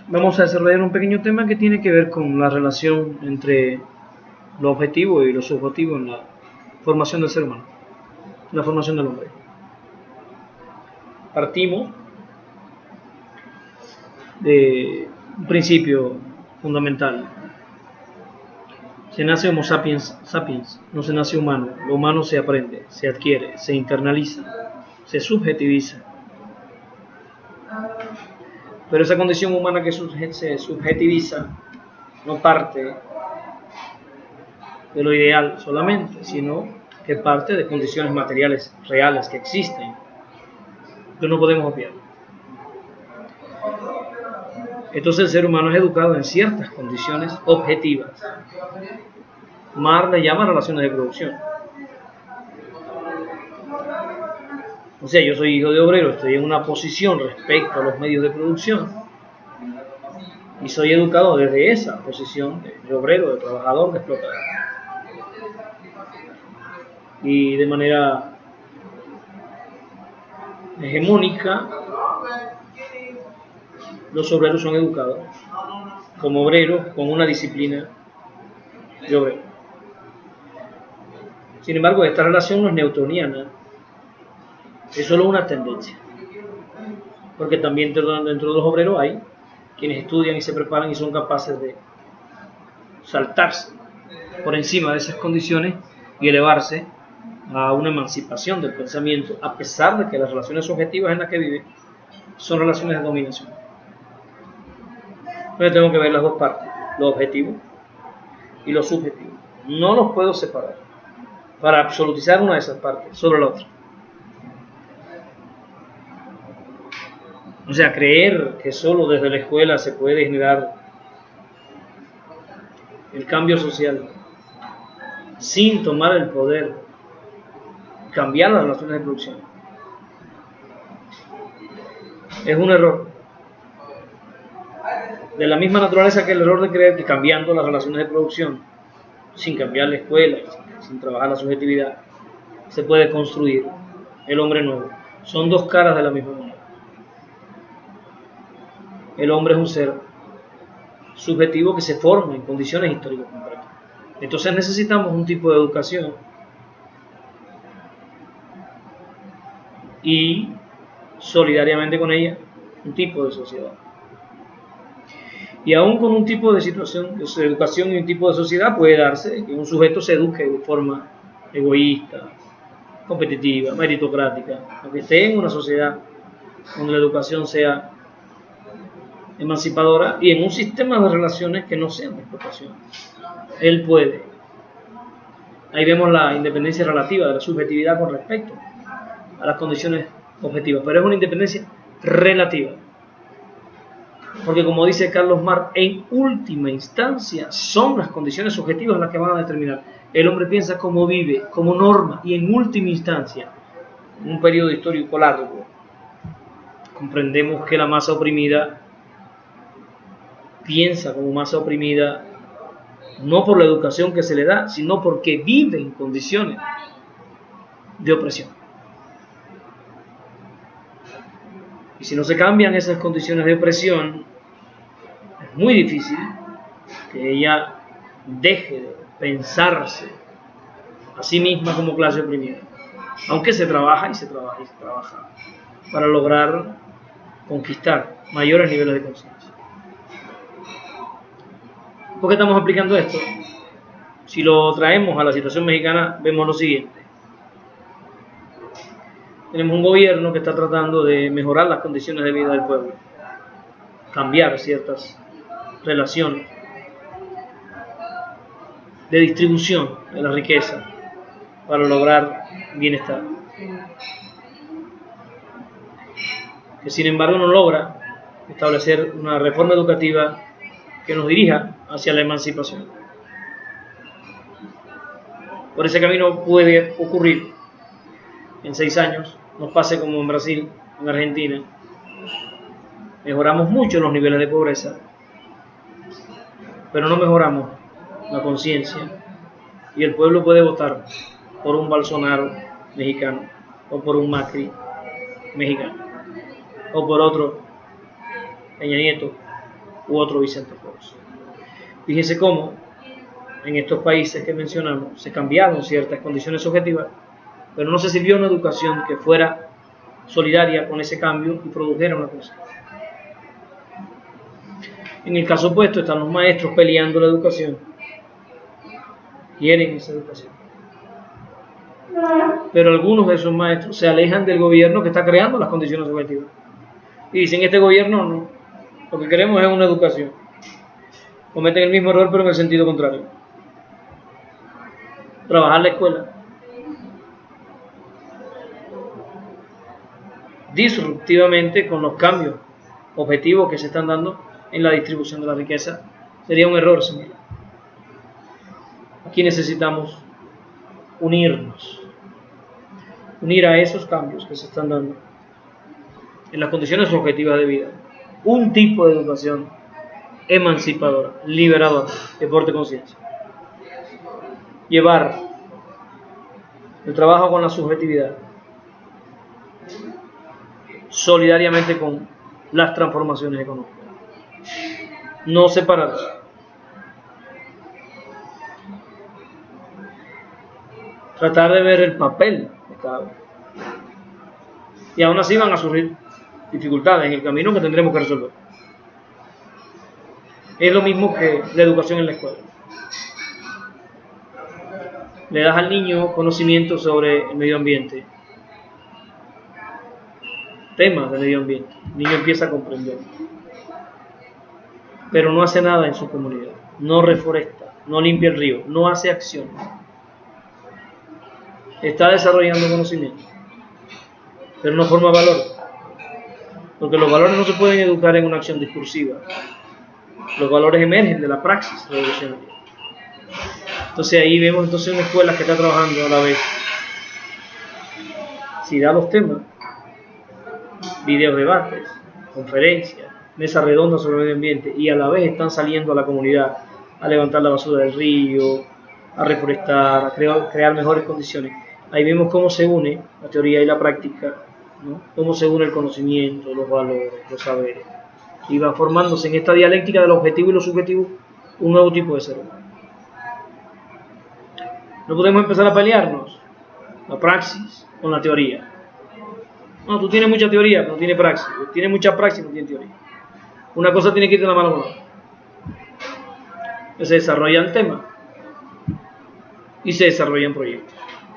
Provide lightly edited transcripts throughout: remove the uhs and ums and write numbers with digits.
vamos a desarrollar un pequeño tema que tiene que ver con la relación entre lo objetivo y lo subjetivo en la formación del ser humano, la formación del hombre. Partimos de un principio fundamental. Se nace Homo sapiens sapiens, no se nace humano. Lo humano se aprende, se adquiere, se internaliza, se subjetiviza. Pero esa condición humana que se subjetiviza no parte de lo ideal solamente, sino que parte de condiciones materiales reales que existen, que no podemos obviar. Entonces el ser humano es educado en ciertas condiciones objetivas. Marx le llama relaciones de producción. O sea, yo soy hijo de obrero, estoy en una posición respecto a los medios de producción y soy educado desde esa posición de obrero, de trabajador, de explotador. Y de manera hegemónica, los obreros son educados como obreros con una disciplina de obrero. Sin embargo, esta relación no es newtoniana, es solo una tendencia, porque también dentro de los obreros hay quienes estudian y se preparan y son capaces de saltarse por encima de esas condiciones y elevarse a una emancipación del pensamiento, a pesar de que las relaciones objetivas en las que vive son relaciones de dominación. Entonces tengo que ver las dos partes, lo objetivo y lo subjetivo. No los puedo separar para absolutizar una de esas partes sobre la otra. O sea, creer que solo desde la escuela se puede generar el cambio social sin tomar el poder, cambiar las relaciones de producción, es un error. De la misma naturaleza que el error de creer que cambiando las relaciones de producción, sin cambiar la escuela, sin trabajar la subjetividad, se puede construir el hombre nuevo. Son dos caras de la misma moneda. El hombre es un ser subjetivo que se forma en condiciones históricas concretas. Entonces necesitamos un tipo de educación y solidariamente con ella un tipo de sociedad. Y aún con un tipo de situación, de educación y un tipo de sociedad puede darse que un sujeto se eduque de forma egoísta, competitiva, meritocrática, aunque esté en una sociedad donde la educación sea emancipadora y en un sistema de relaciones que no sean de explotación. Él puede. Ahí vemos la independencia relativa de la subjetividad con respecto a las condiciones objetivas, pero es una independencia relativa. Porque como dice Carlos Marx, en última instancia son las condiciones subjetivas las que van a determinar. El hombre piensa cómo vive, como norma, y en última instancia, en un periodo histórico largo, comprendemos que la masa oprimida piensa como masa oprimida no por la educación que se le da, sino porque vive en condiciones de opresión. Y si no se cambian esas condiciones de opresión, es muy difícil que ella deje de pensarse a sí misma como clase oprimida. Aunque se trabaja y se trabaja y se trabaja para lograr conquistar mayores niveles de conciencia. ¿Por qué estamos aplicando esto? Si lo traemos a la situación mexicana, vemos lo siguiente. Tenemos un gobierno que está tratando de mejorar las condiciones de vida del pueblo, cambiar ciertas relaciones de distribución de la riqueza para lograr bienestar, que sin embargo no logra establecer una reforma educativa que nos dirija hacia la emancipación. Por ese camino puede ocurrir en 6 años, nos pase como en Brasil, en Argentina. Mejoramos mucho los niveles de pobreza, pero no mejoramos la conciencia, y el pueblo puede votar por un Bolsonaro mexicano, o por un Macri mexicano, o por otro Peña Nieto u otro Vicente Fox. Fíjense cómo en estos países que mencionamos se cambiaron ciertas condiciones objetivas, pero no se sirvió una educación que fuera solidaria con ese cambio y produjera una cosa. En el caso opuesto están los maestros peleando la educación, quieren esa educación, pero algunos de esos maestros se alejan del gobierno que está creando las condiciones objetivas y dicen: este gobierno no, lo que queremos es una educación. Cometen el mismo error pero en el sentido contrario. Trabajar la escuela disruptivamente con los cambios objetivos que se están dando en la distribución de la riqueza sería un error similar. Aquí necesitamos unirnos, unir a esos cambios que se están dando en las condiciones objetivas de vida un tipo de educación emancipadora, liberadora, que porte conciencia. Llevar el trabajo con la subjetividad solidariamente con las transformaciones económicas, no separarse. Tratar de ver el papel de cada uno. Y aún así van a surgir dificultades en el camino que tendremos que resolver. Es lo mismo que la educación en la escuela. Le das al niño conocimiento sobre el medio ambiente, temas del medio ambiente. El niño empieza a comprender, pero no hace nada en su comunidad, no reforesta, no limpia el río, no hace acciones. Está desarrollando conocimiento, pero no forma valor, porque los valores no se pueden educar en una acción discursiva. Los valores emergen de la praxis revolucionaria. Entonces ahí vemos una escuela que está trabajando a la vez. Si da los temas, videos debates, conferencias, mesas redondas sobre el medio ambiente, y a la vez están saliendo a la comunidad a levantar la basura del río, a reforestar, a crear mejores condiciones. Ahí vemos cómo se une la teoría y la práctica, ¿no? Cómo se une el conocimiento, los valores, los saberes. Y va formándose en esta dialéctica del objetivo y lo subjetivo un nuevo tipo de ser humano. No podemos empezar a pelearnos la praxis con la teoría. No, tú tienes mucha teoría, pero no tienes praxis. Tienes mucha praxis, no tienes teoría. Una cosa tiene que ir de la mano con la otra. Se desarrollan temas y se desarrollan proyectos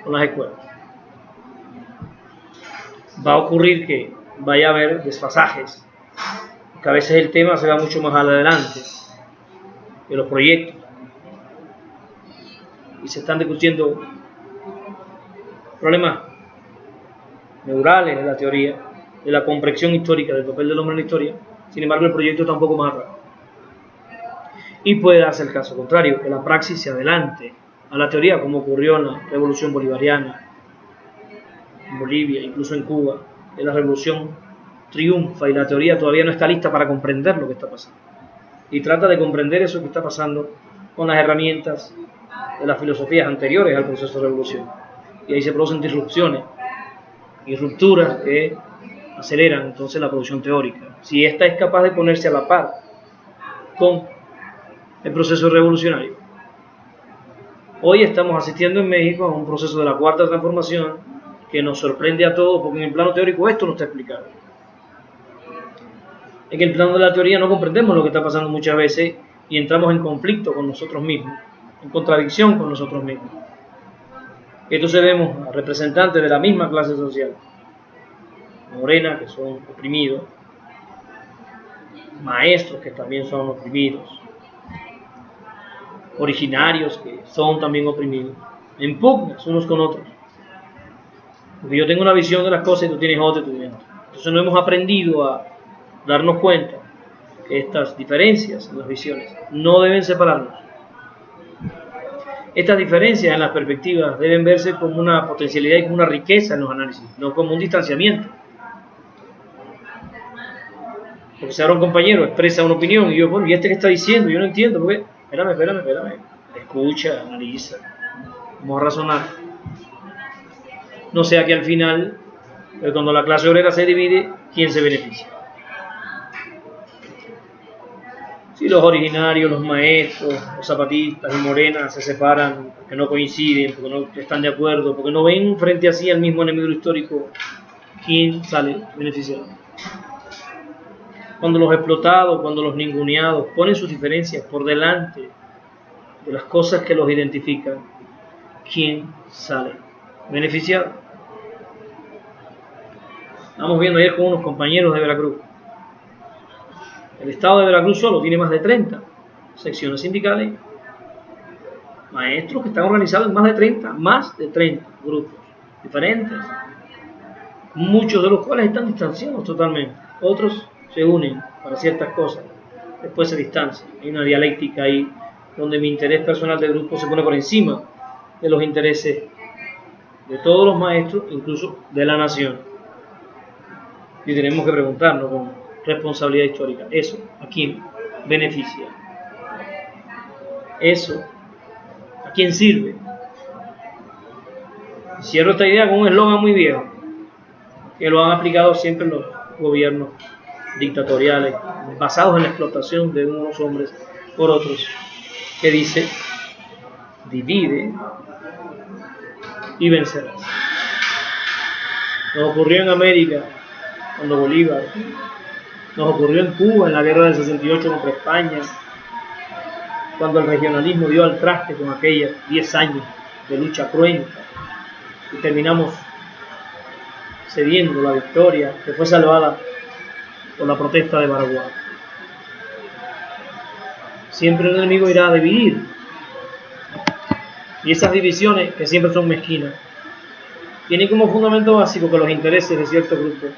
con las escuelas. Va a ocurrir que vaya a haber desfasajes, porque a veces el tema se va mucho más adelante que los proyectos y se están discutiendo problemas neurales de la teoría, de la comprensión histórica del papel del hombre en la historia. Sin embargo, el proyecto está un poco más atrás. Y puede darse el caso contrario, que la praxis se adelante a la teoría, como ocurrió en la revolución bolivariana, en Bolivia, incluso en Cuba. Que la revolución triunfa y la teoría todavía no está lista para comprender lo que está pasando. Y trata de comprender eso que está pasando con las herramientas de las filosofías anteriores al proceso de revolución. Y ahí se producen disrupciones y rupturas que aceleran entonces la producción teórica. Si ésta es capaz de ponerse a la par con el proceso revolucionario. Hoy estamos asistiendo en México a un proceso de la cuarta transformación que nos sorprende a todos, porque en el plano teórico esto no está explicado. En el plano de la teoría no comprendemos lo que está pasando muchas veces y entramos en conflicto con nosotros mismos, en contradicción con nosotros mismos. Entonces vemos a representantes de la misma clase social, morena, que son oprimidos, maestros que también son oprimidos, originarios que son también oprimidos, en pugnas unos con otros. Porque yo tengo una visión de las cosas y tú tienes otra. Entonces no hemos aprendido a darnos cuenta que estas diferencias en las visiones no deben separarnos. Estas diferencias en las perspectivas deben verse como una potencialidad y como una riqueza en los análisis, no como un distanciamiento. Porque si ahora un compañero expresa una opinión y yo, bueno, ¿y este qué está diciendo? Yo no entiendo, porque espérame. Escucha, analiza, vamos a razonar. No sea que al final, cuando la clase obrera se divide, ¿quién se beneficia? Si los originarios, los maestros, los zapatistas y Morena se separan porque no coinciden, porque no están de acuerdo, porque no ven frente a sí al mismo enemigo histórico, ¿quién sale beneficiado? Cuando los explotados, cuando los ninguneados ponen sus diferencias por delante de las cosas que los identifican, ¿quién sale beneficiado? Estamos viendo ayer con unos compañeros de Veracruz. El estado de Veracruz solo tiene más de 30 secciones sindicales, maestros que están organizados en más de 30 grupos diferentes, muchos de los cuales están distanciados totalmente, otros se unen para ciertas cosas, después se distancian. Hay una dialéctica ahí donde mi interés personal de grupo se pone por encima de los intereses de todos los maestros, incluso de la nación. Y tenemos que preguntarnos con responsabilidad histórica, ¿eso a quién beneficia? ¿Eso a quién sirve? Cierro esta idea con un eslogan muy viejo, que lo han aplicado siempre los gobiernos dictatoriales, basados en la explotación de unos hombres por otros, que dice: divide y vencerás. Nos ocurrió en América cuando Bolívar, nos ocurrió en Cuba en la guerra del 68 contra España, cuando el regionalismo dio al traste con aquellos 10 años de lucha cruenta y terminamos cediendo la victoria que fue salvada por la protesta de Baraguá. Siempre el enemigo irá a dividir, y esas divisiones, que siempre son mezquinas, tienen como fundamento básico que los intereses de ciertos grupos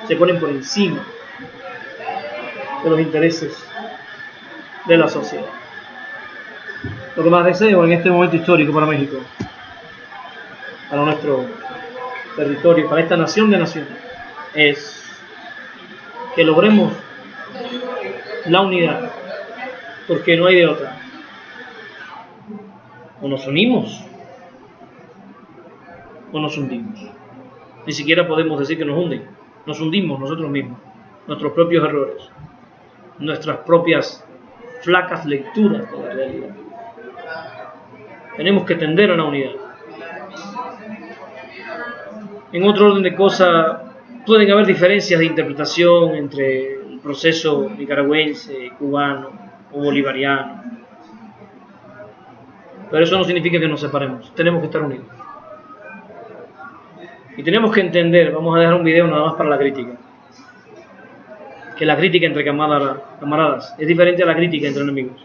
se ponen por encima de los intereses de la sociedad. Lo que más deseo en este momento histórico para México, para nuestro territorio, para esta nación de naciones, es que logremos la unidad, porque no hay de otra. O nos unimos o nos hundimos. Ni siquiera podemos decir que nos hunden, nos hundimos nosotros mismos, nuestros propios errores, nuestras propias flacas lecturas de la realidad. Tenemos que tender a la unidad. En otro orden de cosas, pueden haber diferencias de interpretación entre el proceso nicaragüense, cubano o bolivariano, pero eso no significa que nos separemos. Tenemos que estar unidos. Y tenemos que entender, vamos a dejar un video nada más para la crítica, que la crítica entre camaradas es diferente a la crítica entre enemigos.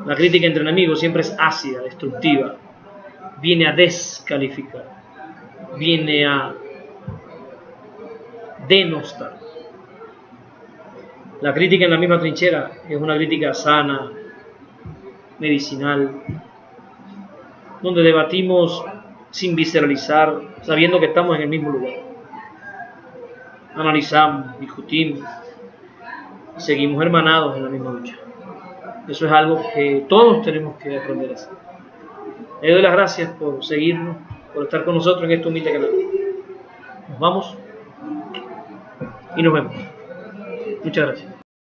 La crítica entre enemigos siempre es ácida, destructiva, viene a descalificar, viene a denostar. La crítica en la misma trinchera es una crítica sana, medicinal, donde debatimos sin visceralizar, sabiendo que estamos en el mismo lugar. Analizamos, discutimos, y seguimos hermanados en la misma lucha. Eso es algo que todos tenemos que aprender a hacer. Le doy las gracias por seguirnos, por estar con nosotros en este humilde canal. Nos vamos y nos vemos. Muchas gracias.